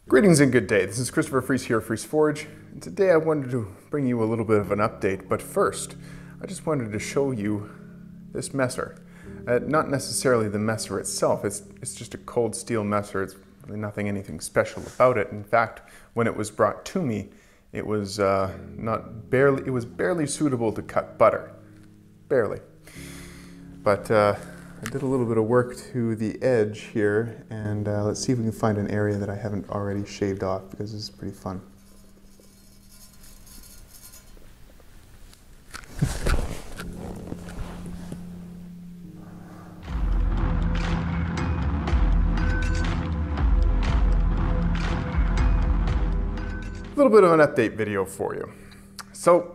Greetings and good day. This is Christopher Friis here at Friis Forge, and today I wanted to bring you a little bit of an update, but first, I just wanted to show you this messer. Not necessarily the messer itself, it's just a cold steel messer. It's really anything special about it. In fact, when it was brought to me, it was barely suitable to cut butter. Barely. But I did a little bit of work to the edge here, and let's see if we can find an area that I haven't already shaved off, because this is pretty fun. A little bit of an update video for you. So,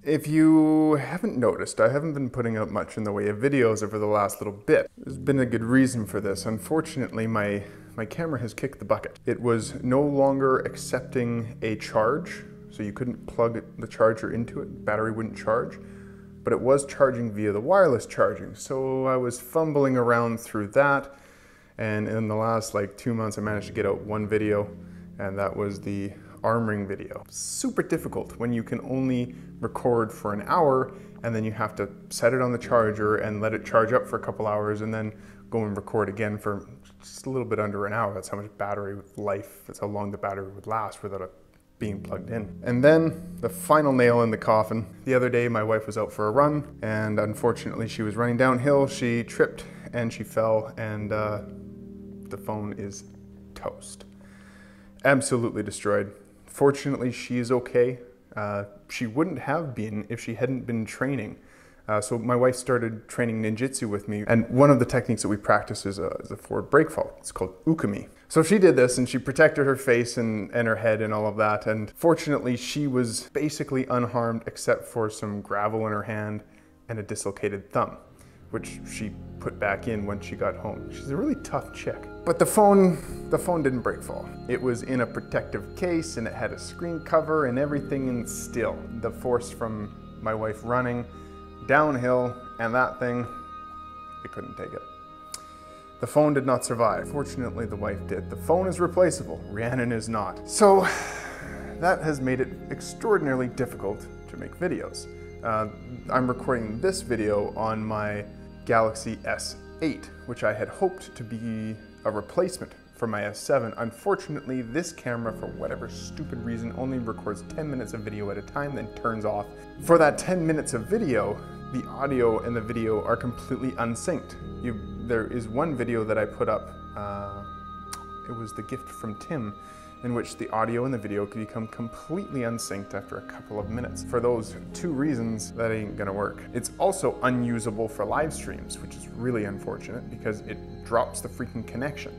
if you haven't noticed, I haven't been putting out much in the way of videos over the last little bit. There's been a good reason for this. Unfortunately, my camera has kicked the bucket. It was no longer accepting a charge, so you couldn't plug the charger into it. The battery wouldn't charge, but it was charging via the wireless charging. So I was fumbling around through that, and in the last 2 months I managed to get out one video, and that was the armoring video. Super difficult when you can only record for an hour and then you have to set it on the charger and let it charge up for a couple hours and then go and record again for just a little bit under an hour. That's how much battery life, that's how long the battery would last without it being plugged in. And then the final nail in the coffin. The other day my wife was out for a run, and unfortunately she was running downhill, she tripped and she fell, and the phone is toast. Absolutely destroyed. Fortunately, she's okay. She wouldn't have been if she hadn't been training. So my wife started training ninjutsu with me, and one of the techniques that we practice is a forward break fall. It's called ukemi. So she did this, and she protected her face and her head and all of that, and fortunately she was basically unharmed except for some gravel in her hand and a dislocated thumb, which she put back in when she got home. She's a really tough chick. But the phone didn't break fall. It was in a protective case, and it had a screen cover and everything, and still, the force from my wife running downhill and that thing, it couldn't take it. The phone did not survive. Fortunately, the wife did. The phone is replaceable. Rhiannon is not. So that has made it extraordinarily difficult to make videos. I'm recording this video on my Galaxy S8, which I had hoped to be a replacement for my S7. Unfortunately, this camera, for whatever stupid reason, only records 10 minutes of video at a time, then turns off. For that 10 minutes of video, the audio and the video are completely unsynced. There is one video that I put up, it was the gift from Tim, in which the audio and the video could become completely unsynced after a couple of minutes. For those two reasons, that ain't gonna work. It's also unusable for live streams, which is really unfortunate because it drops the freaking connection.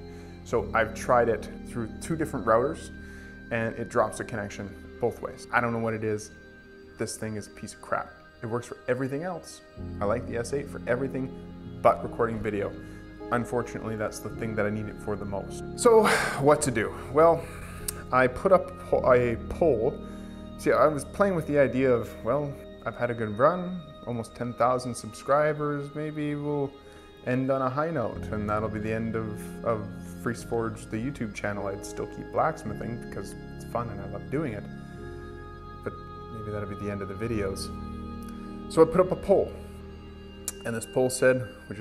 So I've tried it through 2 different routers and it drops the connection both ways. I don't know what it is. This thing is a piece of crap. It works for everything else. I like the S8 for everything but recording video. Unfortunately, that's the thing that I need it for the most. So what to do? Well, I put up a poll. See, I was playing with the idea of, well, I've had a good run, almost 10,000 subscribers, maybe we'll end on a high note, and that'll be the end of Friis Forge, the YouTube channel. I'd still keep blacksmithing because it's fun and I love doing it, but maybe that'll be the end of the videos. So I put up a poll, and this poll said, would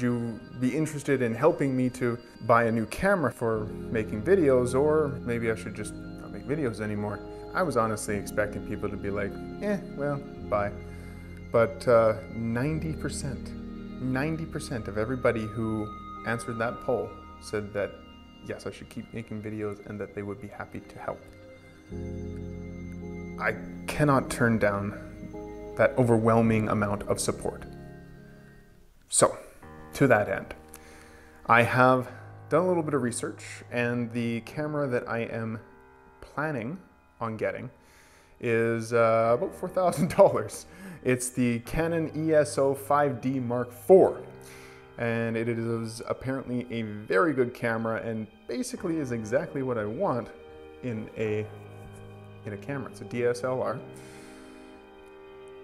you be interested in helping me to buy a new camera for making videos, or maybe I should just not make videos anymore? I was honestly expecting people to be like, well, bye. But 90% of everybody who answered that poll said that yes, I should keep making videos and that they would be happy to help. I cannot turn down that overwhelming amount of support. So, to that end, I have done a little bit of research, and the camera that I am planning on getting is about $4,000. It's the Canon ESO 5D Mark IV, and it is apparently a very good camera and basically is exactly what I want in a camera. It's a DSLR.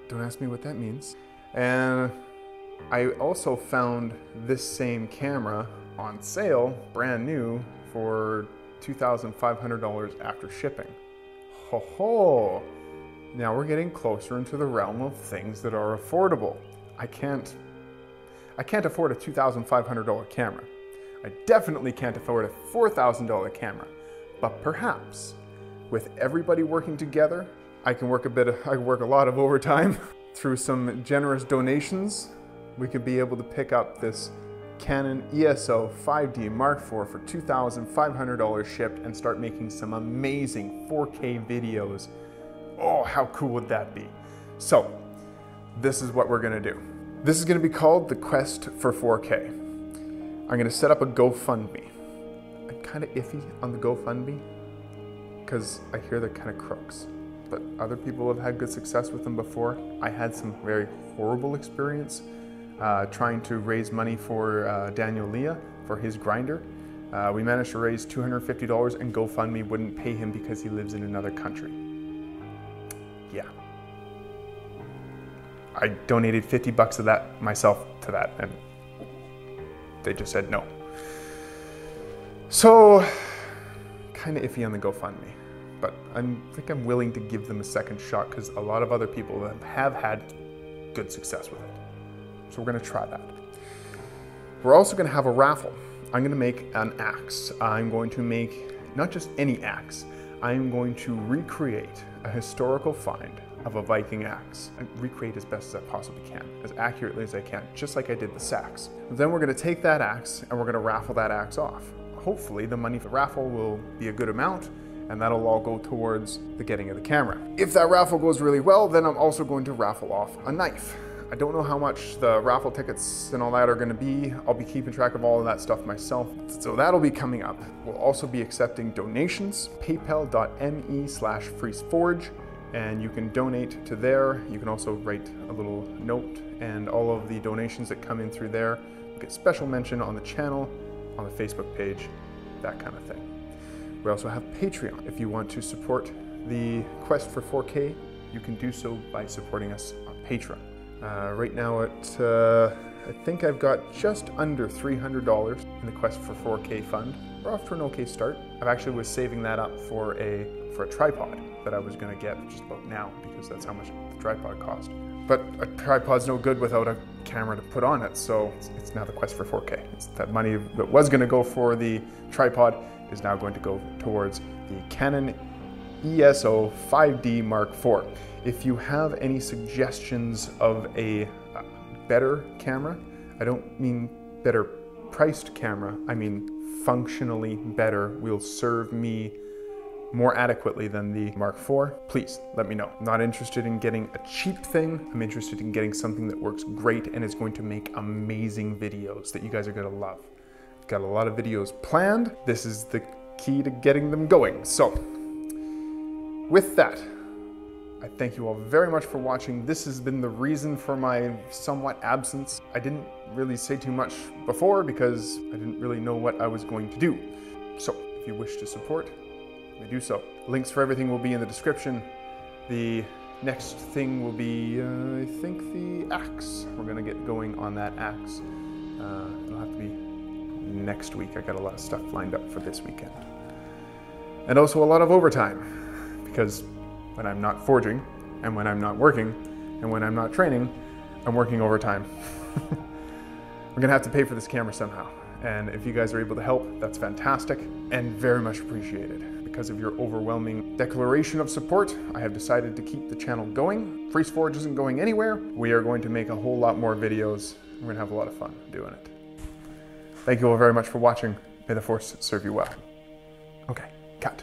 Don't ask me what that means. And I also found this same camera on sale, brand new, for $2,500 after shipping. Ho ho! Now we're getting closer into the realm of things that are affordable. I can't afford a $2,500 camera. I definitely can't afford a $4,000 camera. But perhaps, with everybody working together, I can work a lot of overtime. Through some generous donations, we could be able to pick up this Canon ESO 5D Mark IV for $2,500 shipped and start making some amazing 4K videos. Oh, how cool would that be? So, this is what we're gonna do. This is gonna be called the Quest for 4K. I'm gonna set up a GoFundMe. I'm kinda iffy on the GoFundMe because I hear they're kinda crooks, but other people have had good success with them before. I had some very horrible experience trying to raise money for Daniel Leah for his grinder. We managed to raise $250 and GoFundMe wouldn't pay him because he lives in another country. Yeah. I donated 50 bucks of that myself to that and they just said no. So, kind of iffy on the GoFundMe, but I think I'm willing to give them a second shot because a lot of other people have had good success with it. So we're gonna try that. We're also gonna have a raffle. I'm gonna make an axe. I'm going to make not just any axe, I'm going to recreate a historical find of a Viking axe. I recreate as best as I possibly can, as accurately as I can, just like I did the sacks. Then we're gonna take that axe and we're gonna raffle that axe off. Hopefully the money for the raffle will be a good amount and that'll all go towards the getting of the camera. If that raffle goes really well, then I'm also going to raffle off a knife. I don't know how much the raffle tickets and all that are gonna be. I'll be keeping track of all of that stuff myself. So that'll be coming up. We'll also be accepting donations, paypal.me/FriisForge, and you can donate to there. You can also write a little note and all of the donations that come in through there will get special mention on the channel, on the Facebook page, that kind of thing. We also have Patreon. If you want to support the Quest for 4K, you can do so by supporting us on Patreon. Right now I think I've got just under $300 in the Quest for 4K fund. We're off to an okay start. I actually was saving that up for a tripod that I was gonna get just about now because that's how much the tripod cost. But a tripod's no good without a camera to put on it, so it's now the Quest for 4K. It's that money that was gonna go for the tripod is now going to go towards the Canon ESO 5D Mark IV. If you have any suggestions of a better camera, I don't mean better priced camera, I mean functionally better, will serve me more adequately than the Mark IV, please let me know. I'm not interested in getting a cheap thing, I'm interested in getting something that works great and is going to make amazing videos that you guys are gonna love. I've got a lot of videos planned. This is the key to getting them going. So, with that, I thank you all very much for watching. This has been the reason for my somewhat absence. I didn't really say too much before because I didn't really know what I was going to do. So, if you wish to support, you may do so. Links for everything will be in the description. The next thing will be, I think, the axe. We're gonna get going on that axe. It'll have to be next week. I got a lot of stuff lined up for this weekend. And also a lot of overtime, because when I'm not forging, and when I'm not working, and when I'm not training, I'm working overtime. We're gonna have to pay for this camera somehow. And if you guys are able to help, that's fantastic and very much appreciated. Because of your overwhelming declaration of support, I have decided to keep the channel going. Friis Forge isn't going anywhere. We are going to make a whole lot more videos. We're gonna have a lot of fun doing it. Thank you all very much for watching. May the Force serve you well. Okay, cut.